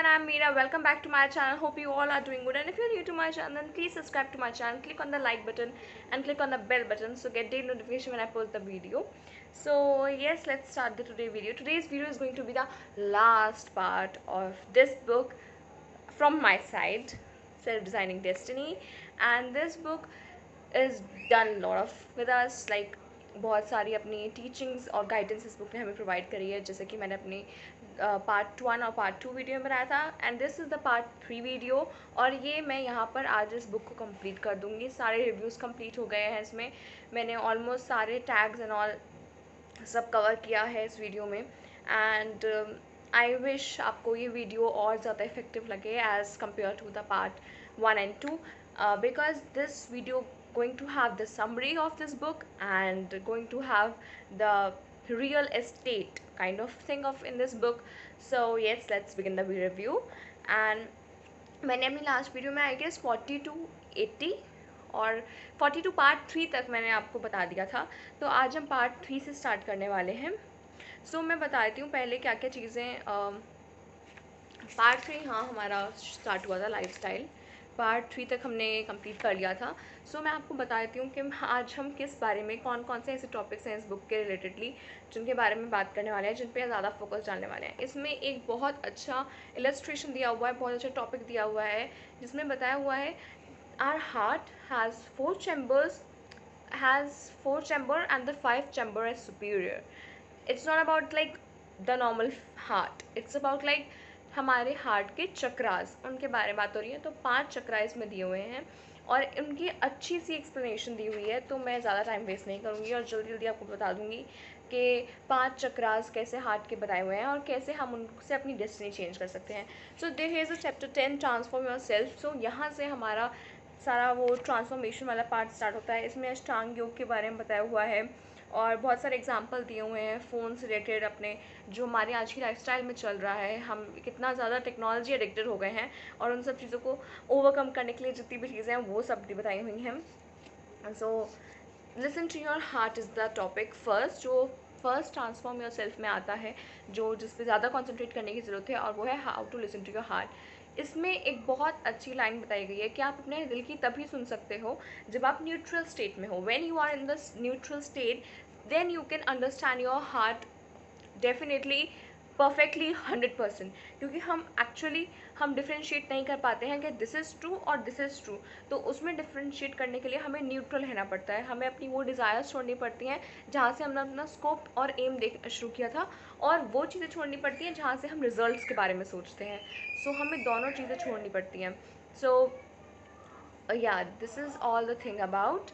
everyone, I'm Meera. Welcome back to my channel. Hope you all are doing good. And if you're new to my channel, then please subscribe to my channel. Click on the like button and click on the bell button so get daily notification when I post the video. So yes, let's start the today video. Today's video is going to be the last part of this book from my side, Self-Designing Destiny. And this book is done a lot of with us, like बहुत सारी अपनी teachings और guidance इस book ने हमें provide करी है, जैसे कि मैंने अपनी पार्ट 1 और पार्ट 2 वीडियो में बनाया था, and this is the part 3 video. और ये मैं यहाँ पर आज इस बुक को कंप्लीट कर दूँगी। सारे रिव्यूज़ कंप्लीट हो गए हैं, इसमें मैंने ऑलमोस्ट सारे टैग्स एंड ऑल सब कवर किया है इस वीडियो में। एंड आई विश आपको ये वीडियो और ज़्यादा इफेक्टिव लगे as compared to the part 1 and 2, because this video going to have the summary of this book and going to have the real estate kind of thing of in this book. So yes, let's begin the review. And मैंने अपनी last video में I guess 40 to 80 और 42 part 3 तक मैंने आपको बता दिया था। तो आज हम पार्ट 3 से स्टार्ट करने वाले हैं। सो मैं बताती हूँ पहले क्या क्या चीज़ें। पार्ट 3 हाँ हमारा स्टार्ट हुआ था लाइफस्टाइल, पार्ट 3 तक हमने कंप्लीट कर लिया था। सो मैं आपको बता देती हूँ कि आज हम किस बारे में, कौन कौन से ऐसे टॉपिक्स हैं इस बुक के रिलेटेडली जिनके बारे में बात करने वाले हैं, जिन पे ज़्यादा फोकस डालने वाले हैं। इसमें एक बहुत अच्छा इलस्ट्रेशन दिया हुआ है, बहुत अच्छा टॉपिक दिया हुआ है, जिसमें बताया हुआ है our heart has 4 chambers, and the 5th chamber is superior. It's not about like the normal heart, it's about like हमारे हार्ट के चक्रास, उनके बारे में बात हो रही है। तो 5 चक्रा इसमें दिए हुए हैं और उनकी अच्छी सी एक्सप्लेनेशन दी हुई है। तो मैं ज़्यादा टाइम वेस्ट नहीं करूँगी और जल्दी जल्दी आपको बता दूँगी कि 5 चक्रास कैसे हार्ट के बताए हुए हैं और कैसे हम उनसे अपनी डेस्टिनी चेंज कर सकते हैं। So there is a chapter 10 transform yourself. So यहाँ से हमारा सारा वो ट्रांसफॉर्मेशन वाला पार्ट स्टार्ट होता है। इसमें अष्टांग योग के बारे में बताया हुआ है और बहुत सारे एग्जाम्पल दिए हुए हैं फ़ोन से रिलेटेड, अपने जो हमारे आज की लाइफस्टाइल में चल रहा है, हम कितना ज़्यादा टेक्नोलॉजी एडिक्टेड हो गए हैं और उन सब चीज़ों को ओवरकम करने के लिए जितनी भी चीज़ें हैं वो सब बताई हुई हैं। So listen to your heart is the topic first, जो फर्स्ट ट्रांसफॉर्म योर सेल्फ में आता है, जो जिस पे ज़्यादा कॉन्सेंट्रेट करने की ज़रूरत है, और वो है how to listen to your heart. इसमें एक बहुत अच्छी लाइन बताई गई है कि आप अपने दिल की तभी सुन सकते हो जब आप न्यूट्रल स्टेट में हो। When you are in the neutral state, then you can understand your heart definitely perfectly 100%, क्योंकि हम डिफ्रेंशिएट नहीं कर पाते हैं कि दिस इज़ ट्रू और दिस इज़ ट्रू। तो उसमें डिफ्रेंशिएट करने के लिए हमें न्यूट्रल रहना पड़ता है, हमें अपनी वो डिज़ायर्स छोड़नी पड़ती हैं जहाँ से हमने अपना स्कोप और एम देख शुरू किया था, और वो चीज़ें छोड़नी पड़ती हैं जहाँ से हम रिजल्ट्स के बारे में सोचते हैं। सो हमें दोनों चीज़ें छोड़नी पड़ती हैं। सो या this is all the thing about.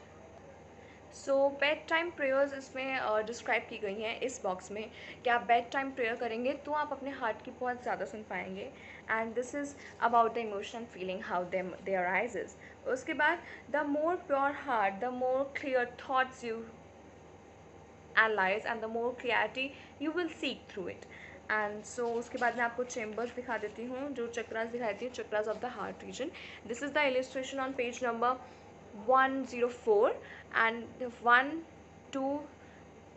So bed time prayers इसमें डिस्क्राइब की गई हैं इस बॉक्स में कि आप बेड टाइम प्रेयर करेंगे तो आप अपने हार्ट की बहुत ज़्यादा सुन पाएंगे। And this is about the emotion feeling how they arises. उसके बाद the more pure heart, the more clear thoughts you analyse and the more clarity you will seek through it. And so उसके बाद मैं आपको chambers दिखा देती हूँ, जो चक्रास दिखाई देती हूँ, chakras of the heart region. This is the illustration on page number 104 and 1 2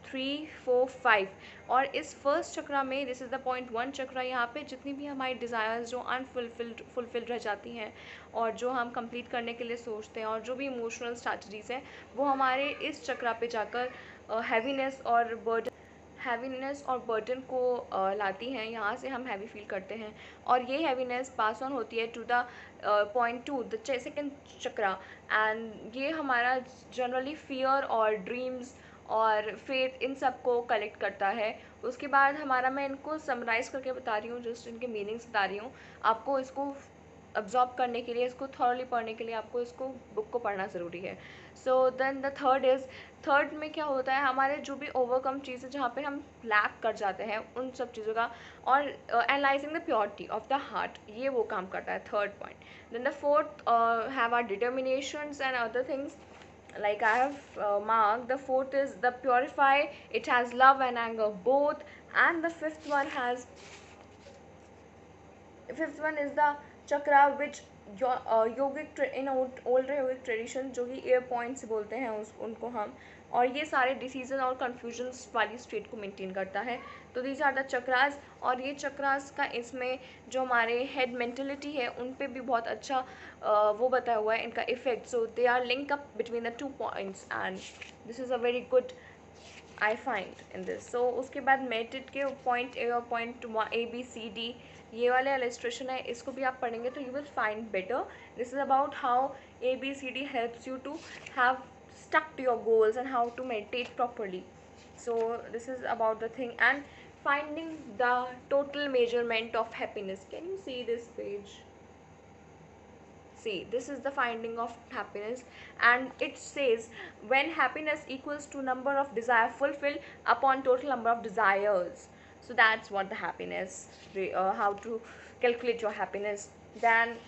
3 4 5। और इस फर्स्ट चक्रा में दिस इज़ द पॉइंट 1 चक्रा, यहाँ पे जितनी भी हमारी डिज़ायर्स जो फुलफिल्ड रह जाती हैं और जो हम कंप्लीट करने के लिए सोचते हैं और जो भी इमोशनल स्ट्रैटेजीज़ हैं वो हमारे इस चक्रा पे जाकर हैवीनेस और बर्डन को लाती हैं। यहाँ से हम हैवी फील करते हैं और ये हैवीनेस पास ऑन होती है to the point 2 the second chakra. And ये हमारा जनरली फियर और ड्रीम्स और फेथ इन सब को कलेक्ट करता है। उसके बाद हमारा, मैं इनको समराइज़ करके बता रही हूँ, जस्ट इनके मीनिंग्स बता रही हूँ आपको। इसको अब्जॉर्ब करने के लिए, इसको थॉरली पढ़ने के लिए आपको इसको बुक को पढ़ना ज़रूरी है। सो देन द थर्ड में क्या होता है, हमारे जो भी ओवरकम चीज़ें जहाँ पे हम लैक कर जाते हैं उन सब चीज़ों का, और analysing the purity of the heart, ये वो काम करता है third point. Then the fourth have are determinations and other things like I have marked. The fourth is the purify, it has love and anger both. And the fifth one is the chakra which yogic in old yogic tradition, जो कि ear points बोलते हैं उनको हम, और ये सारे decision और कन्फ्यूजन्स वाली स्टेट को मेंटेन करता है। तो दीज आर द चक्रास, और ये चक्रास का इसमें जो हमारे हेड मेंटेलिटी है उन पे भी बहुत अच्छा वो बताया हुआ है इनका effect. So they are link up between the 2 points and this is a very good I find in this. So उसके बाद मेरिट के पॉइंट ए और point A B C D, ये वाले इलस्ट्रेशन है, इसको भी आप पढ़ेंगे तो you will find better. This is about how A B C D helps you to have stuck to your goals and how to meditate properly. So this is about the thing, and finding the total measurement of happiness. Can you see this page? See, this is the finding of happiness, and it says when happiness equals to number of desire fulfilled upon total number of desires. So that's what the happiness, how to calculate your happiness. Then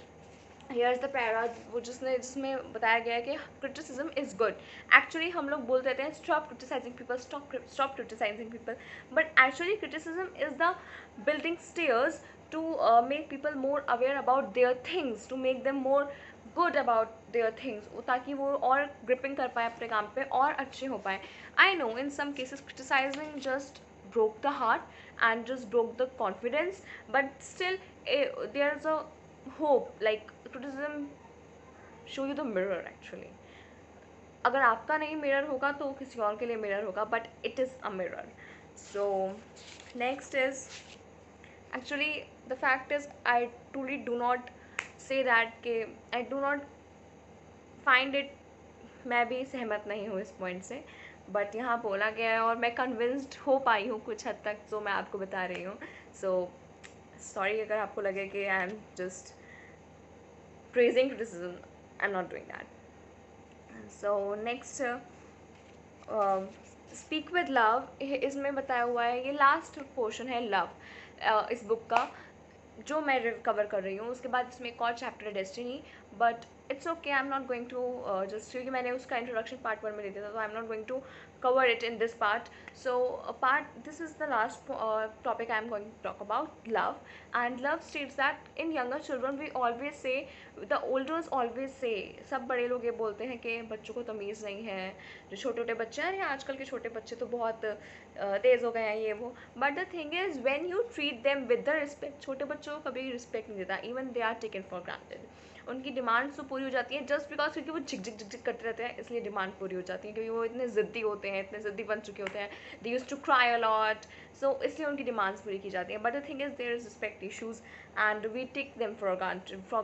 hairs the para, वो जिसमें बताया गया है कि criticism is good. Actually हम लोग बोलते रहते हैं stop criticising people, stop criticising people, but actually criticism is the building stairs to make people more aware about their things, to make them more good about their things, ताकि वो और gripping कर पाए अपने काम पे और अच्छे हो पाए। I know in some cases criticising just broke the heart and just broke the confidence, but still there's a hope, like criticism show you the mirror actually. अगर आपका नहीं मिरर होगा तो किसी और के लिए मिरर होगा, but it is a mirror. So next is actually the fact is I truly do not say that कि I do not find it, मैं भी सहमत नहीं हूँ इस पॉइंट से, बट यहाँ बोला गया है और मैं कन्विंस्ड हो पाई हूँ कुछ हद तक, जो मैं आपको बता रही हूँ. सो सॉरी अगर आपको लगे कि I am just praising criticism. I'm not doing that. So next speak with love, इसमें बताया हुआ है, ये लास्ट पोर्शन है लव इस बुक का जो मैं कवर कर रही हूँ. उसके बाद इसमें एक और चैप्टर है destiny, but it's okay, I am not going to just, क्योंकि मैंने उसका इंट्रोडक्शन पार्ट 1 में दे दिया था, तो I am not going to cover it in this part. So this is the last topic I am going to talk about, love. And love states that in younger children we always say, the elders always say, सब बड़े लोग ये बोलते हैं कि बच्चों को तमीज़ नहीं है, जो छोटे छोटे बच्चे हैं, आजकल के छोटे बच्चे तो बहुत तेज़ हो गए हैं ये वो. But the thing is when you treat them with the respect, छोटे बच्चों को कभी रिस्पेक्ट नहीं देता, even they are taken for granted. उनकी डिमांड्स तो पूरी हो जाती हैं जस्ट बिकॉज, क्योंकि वो झिक झिक झिक झिक करते रहते हैं, इसलिए डिमांड पूरी हो जाती है, क्योंकि वो इतने ज़िद्दी होते हैं, इतने ज़िद्दी बन चुके होते हैं, they used to cry a lot, so इसलिए उनकी डिमांड्स पूरी की जाती हैं. But the thing is there is respect issues and we take them for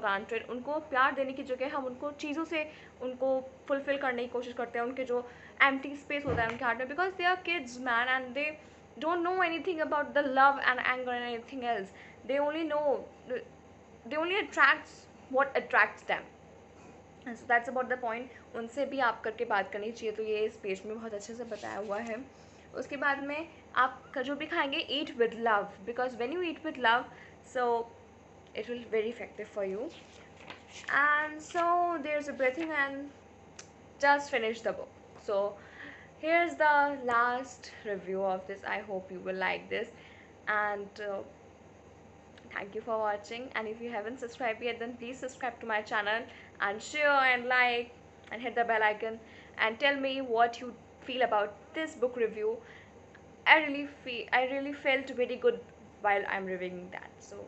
granted. उनको प्यार देने की जगह हम उनको चीज़ों से उनको फुलफिल करने की कोशिश करते हैं, उनके जो एम्प्टी स्पेस होता है उनके हार्ट में, because they are kids man and they don't know anything about the love and anger and anything else. They only know, they only attracts what attracts them. So that's about the point. उनसे भी आप करके बात करनी चाहिए, तो ये इस पेज में बहुत अच्छे से बताया हुआ है. उसके बाद में आप जो भी खाएंगे, eat with love, because when you eat with love, so it will very effective for you. And so there's a breathing and just finish the book. So here's the last review of this. I hope you will like this, and thank you for watching. And if you haven't subscribed yet, then please subscribe to my channel and share and like and hit the bell icon and tell me what you feel about this book review. I really felt very good while I'm reviewing that. So